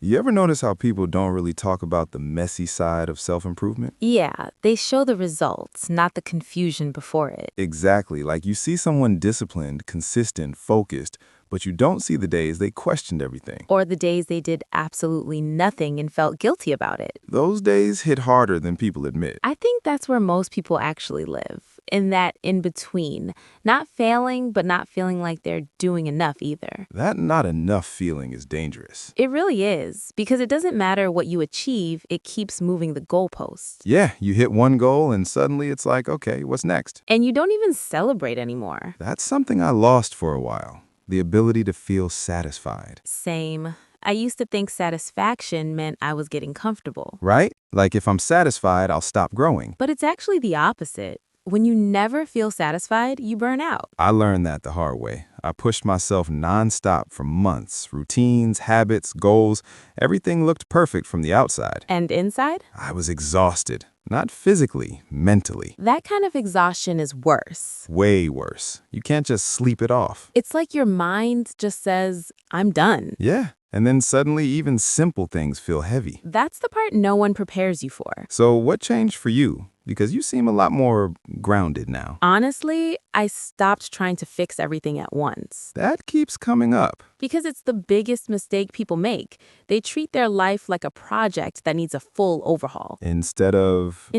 You ever notice how people don't really talk about the messy side of self-improvement? Yeah, they show the results, not the confusion before it. Exactly, like you see someone disciplined, consistent, focused, but you don't see the days they questioned everything. Or the days they did absolutely nothing and felt guilty about it. Those days hit harder than people admit. I think that's where most people actually live, in that in between. Not failing, but not feeling like they're doing enough either. That not enough feeling is dangerous. It really is, because it doesn't matter what you achieve, it keeps moving the goalposts. Yeah, you hit one goal and suddenly it's like, okay, what's next? And you don't even celebrate anymore. That's something I lost for a while. The ability to feel satisfied. Same. I used to think satisfaction meant I was getting comfortable. Right? Like if I'm satisfied, I'll stop growing. But it's actually the opposite. When you never feel satisfied, you burn out. I learned that the hard way. I pushed myself nonstop for months. Routines, habits, goals, everything looked perfect from the outside. And inside? I was exhausted. Not physically, mentally. That kind of exhaustion is worse. Way worse. You can't just sleep it off. It's like your mind just says, I'm done. Yeah. And then suddenly even simple things feel heavy. That's the part no one prepares you for. So what changed for you? Because you seem a lot more grounded now. Honestly, I stopped trying to fix everything at once. That keeps coming up. Because it's the biggest mistake people make. They treat their life like a project that needs a full overhaul. Instead of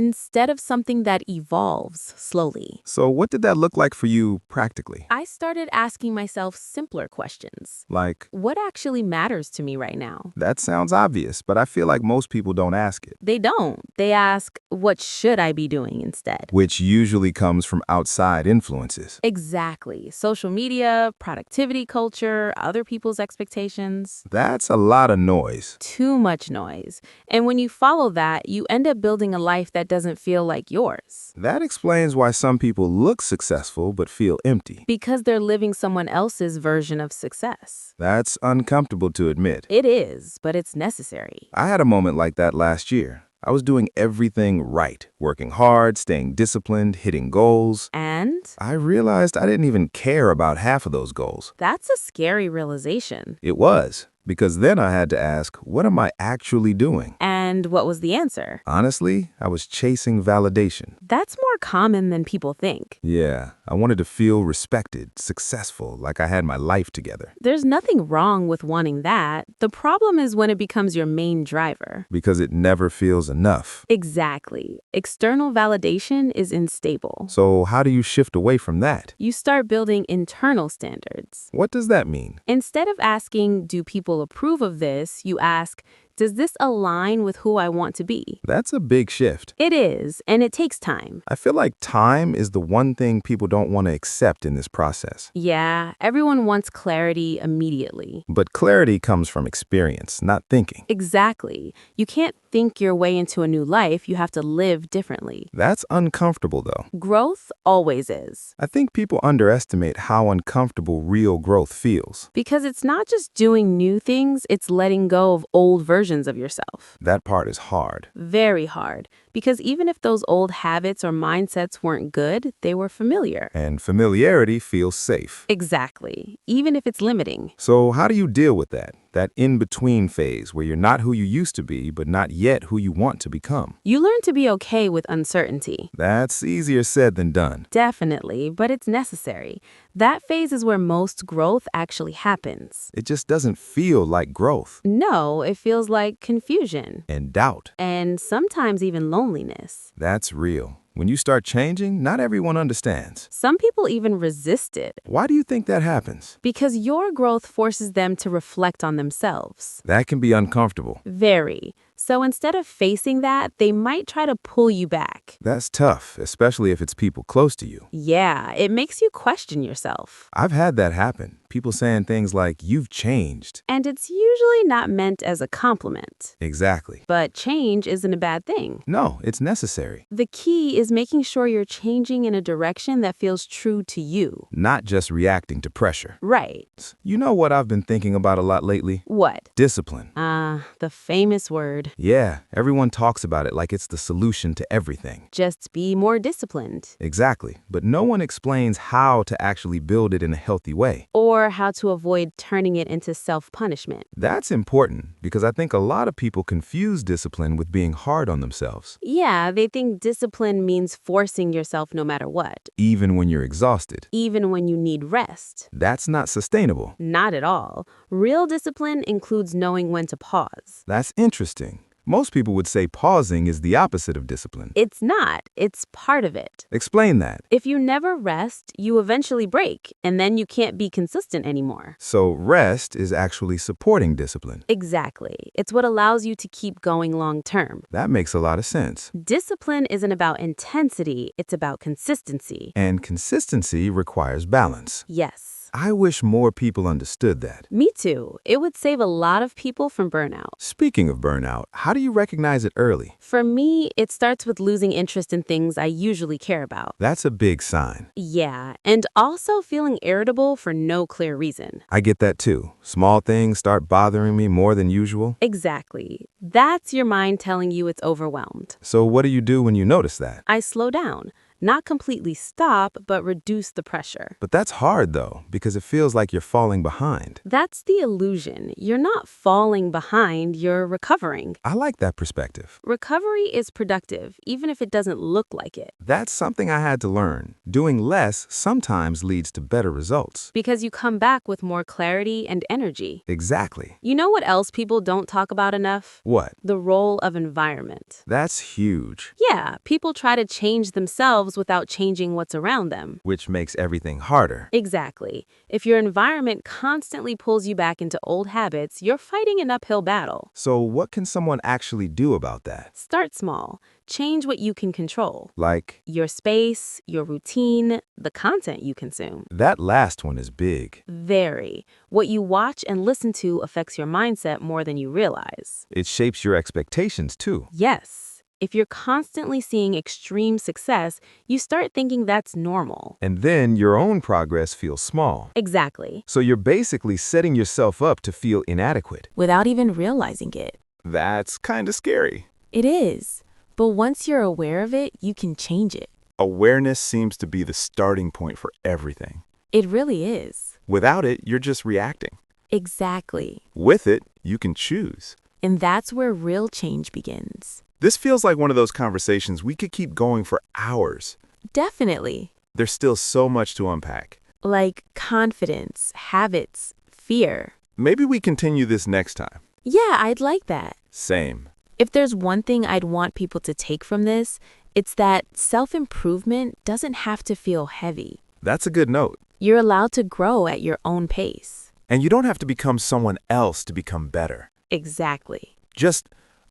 something that evolves slowly. So what did that look like for you practically? I started asking myself simpler questions. Like, What actually matters to me right now? that sounds obvious, but I feel like most people don't ask it. They don't. They ask, what should I be doing instead? Which usually comes from outside influences. Exactly. Social media, productivity culture, other people's expectations. That's a lot of noise. Too much noise. And when you follow that, you end up building a life that doesn't feel like yours. That explains why some people look successful but feel empty. Because they're living someone else's version of success. That's uncomfortable to admit. It is, but it's necessary. I had a moment like that last year. I was doing everything right, working hard, staying disciplined, hitting goals. And I realized I didn't even care about half of those goals. that's a scary realization. It was, because then I had to ask, what am I actually doing? And what was the answer? Honestly, I was chasing validation. That's more common than people think. Yeah, I wanted to feel respected, successful, like I had my life together. There's nothing wrong with wanting that. The problem is when it becomes your main driver. Because it never feels enough. Exactly. External validation is unstable. So how do you shift away from that? You start building internal standards. What does that mean? Instead of asking, do people approve of this, you ask, does this align with who I want to be? That's a big shift. It is, and it takes time. I feel like time is the one thing people don't want to accept in this process. Yeah, everyone wants clarity immediately. But clarity comes from experience, not thinking. Exactly. You can't think your way into a new life, you have to live differently. That's uncomfortable, though. Growth always is. I think people underestimate how uncomfortable real growth feels. Because it's not just doing new things, it's letting go of old versions of yourself. That part is hard. Very hard. Because even if those old habits or mindsets weren't good, they were familiar. And familiarity feels safe. Exactly. Even if it's limiting. So how do you deal with that? That in-between phase where you're not who you used to be, but not yet who you want to become. You learn to be okay with uncertainty. That's easier said than done. Definitely, but it's necessary. That phase is where most growth actually happens. It just doesn't feel like growth. No, it feels like confusion. And doubt. And sometimes even loneliness. That's real. When you start changing, not everyone understands. Some people even resist it. Why do you think that happens? Because your growth forces them to reflect on themselves. That can be uncomfortable. Very. So instead of facing that, they might try to pull you back. That's tough, especially if it's people close to you. Yeah, it makes you question yourself. I've had that happen. People saying things like, you've changed. And it's usually not meant as a compliment. Exactly. But change isn't a bad thing. No, it's necessary. The key is making sure you're changing in a direction that feels true to you. Not just reacting to pressure. Right. You know what I've been thinking about a lot lately? What? Discipline. The famous word. word. Yeah, everyone talks about it like it's the solution to everything. Just be more disciplined. Exactly, but no one explains how to actually build it in a healthy way. Or how to avoid turning it into self-punishment. That's important because I think a lot of people confuse discipline with being hard on themselves, Yeah, they think discipline means forcing yourself no matter what, even when you're exhausted. even when you need rest. That's not sustainable. Not at all. Real discipline includes knowing when to pause. That's interesting. Most people would say pausing is the opposite of discipline. It's not. It's part of it. Explain that. If you never rest, you eventually break, and then you can't be consistent anymore. So rest is actually supporting discipline. Exactly. It's what allows you to keep going long term. That makes a lot of sense. Discipline isn't about intensity, it's about consistency. And consistency requires balance. Yes. I wish more people understood that. Me too. It would save a lot of people from burnout. Speaking of burnout, how do you recognize it early? For me, it starts with losing interest in things I usually care about. That's a big sign. Yeah, and also feeling irritable for no clear reason. I get that too. Small things start bothering me more than usual. Exactly. That's your mind telling you it's overwhelmed. So what do you do when you notice that? I slow down. Not completely stop, but reduce the pressure. But that's hard though, because it feels like you're falling behind. That's the illusion. You're not falling behind, you're recovering. I like that perspective. Recovery is productive, even if it doesn't look like it. That's something I had to learn. Doing less sometimes leads to better results. Because you come back with more clarity and energy. Exactly. You know what else people don't talk about enough? What? The role of environment. That's huge. Yeah, people try to change themselves without changing what's around them. Which makes everything harder. Exactly. If your environment constantly pulls you back into old habits, you're fighting an uphill battle. So what can someone actually do about that? Start small. Change what you can control. Like, Your space, your routine, the content you consume. that last one is big. Very. What you watch and listen to affects your mindset more than you realize. It shapes your expectations too. Yes. If you're constantly seeing extreme success, you start thinking that's normal. And then your own progress feels small. Exactly. So you're basically setting yourself up to feel inadequate. Without even realizing it. That's kind of scary. It is. But once you're aware of it, you can change it. Awareness seems to be the starting point for everything. It really is. Without it, you're just reacting. Exactly. With it, you can choose. And that's where real change begins. This feels like one of those conversations we could keep going for hours. Definitely. There's still so much to unpack. Like confidence, habits, fear. Maybe we continue this next time. Yeah, I'd like that. Same. If there's one thing I'd want people to take from this, it's that self-improvement doesn't have to feel heavy. That's a good note. You're allowed to grow at your own pace. And you don't have to become someone else to become better. Exactly. Just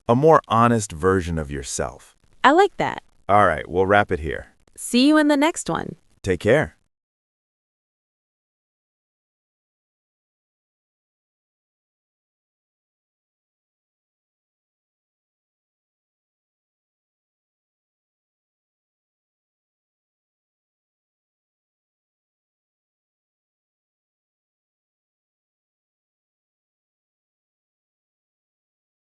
a more honest version of yourself. I like that. All right, we'll wrap it here. See you in the next one. Take care.